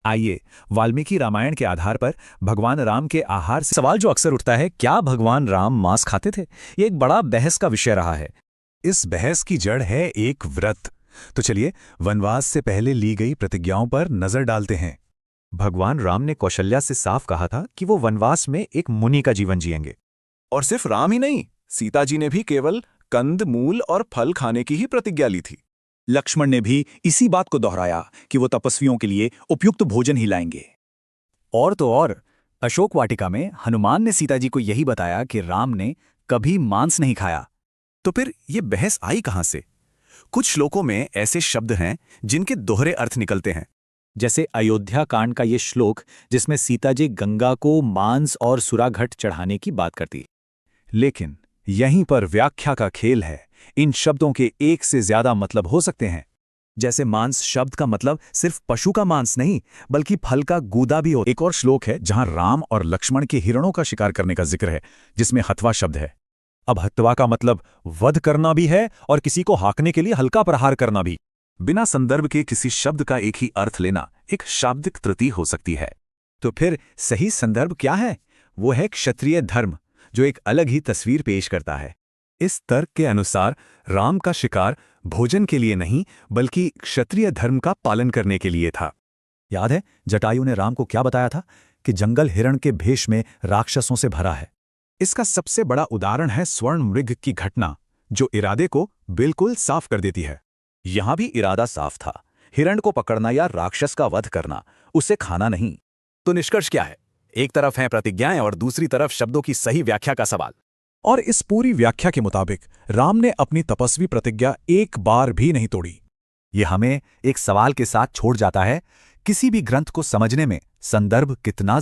आइए वाल्मीकि रामायण के आधार पर भगवान राम के आहार से सवाल जो अक्सर उठता है, क्या भगवान राम मांस खाते थे? ये एक बड़ा बहस का विषय रहा है। इस बहस की जड़ है एक व्रत। तो चलिए वनवास से पहले ली गई प्रतिज्ञाओं पर नजर डालते हैं। भगवान राम ने कौशल्या से साफ कहा था कि वो वनवास में एक मुनि का जीवन जिएंगे। और सिर्फ राम ही नहीं, सीता जी ने भी केवल कंद मूल और फल खाने की ही प्रतिज्ञा ली थी। लक्ष्मण ने भी इसी बात को दोहराया कि वो तपस्वियों के लिए उपयुक्त भोजन ही लाएंगे। और तो और, अशोक वाटिका में हनुमान ने सीता जी को यही बताया कि राम ने कभी मांस नहीं खाया। तो फिर ये बहस आई कहां से? कुछ श्लोकों में ऐसे शब्द हैं जिनके दोहरे अर्थ निकलते हैं। जैसे अयोध्या कांड का ये श्लोक जिसमें सीता जी गंगा को मांस और सुराघट चढ़ाने की बात करती। लेकिन यहीं पर व्याख्या का खेल है। इन शब्दों के एक से ज्यादा मतलब हो सकते हैं। जैसे मांस शब्द का मतलब सिर्फ पशु का मांस नहीं, बल्कि फल का गूदा भी हो। एक और श्लोक है जहां राम और लक्ष्मण के हिरणों का शिकार करने का जिक्र है, जिसमें हथवा शब्द है। अब हथवा का मतलब वध करना भी है और किसी को हांकने के लिए हल्का प्रहार करना भी। बिना संदर्भ के किसी शब्द का एक ही अर्थ लेना एक शाब्दिक त्रुटि हो सकती है। तो फिर सही संदर्भ क्या है? वो है क्षत्रिय धर्म, जो एक अलग ही तस्वीर पेश करता है। इस तर्क के अनुसार राम का शिकार भोजन के लिए नहीं, बल्कि क्षत्रिय धर्म का पालन करने के लिए था। याद है जटायु ने राम को क्या बताया था? कि जंगल हिरण के भेष में राक्षसों से भरा है। इसका सबसे बड़ा उदाहरण है स्वर्ण मृग की घटना, जो इरादे को बिल्कुल साफ कर देती है। यहां भी इरादा साफ था, हिरण को पकड़ना या राक्षस का वध करना, उसे खाना नहीं। तो निष्कर्ष क्या है? एक तरफ हैं प्रतिज्ञाएं और दूसरी तरफ शब्दों की सही व्याख्या का सवाल। और इस पूरी व्याख्या के मुताबिक राम ने अपनी तपस्वी प्रतिज्ञा एक बार भी नहीं तोड़ी। ये हमें एक सवाल के साथ छोड़ जाता है, किसी भी ग्रंथ को समझने में संदर्भ कितना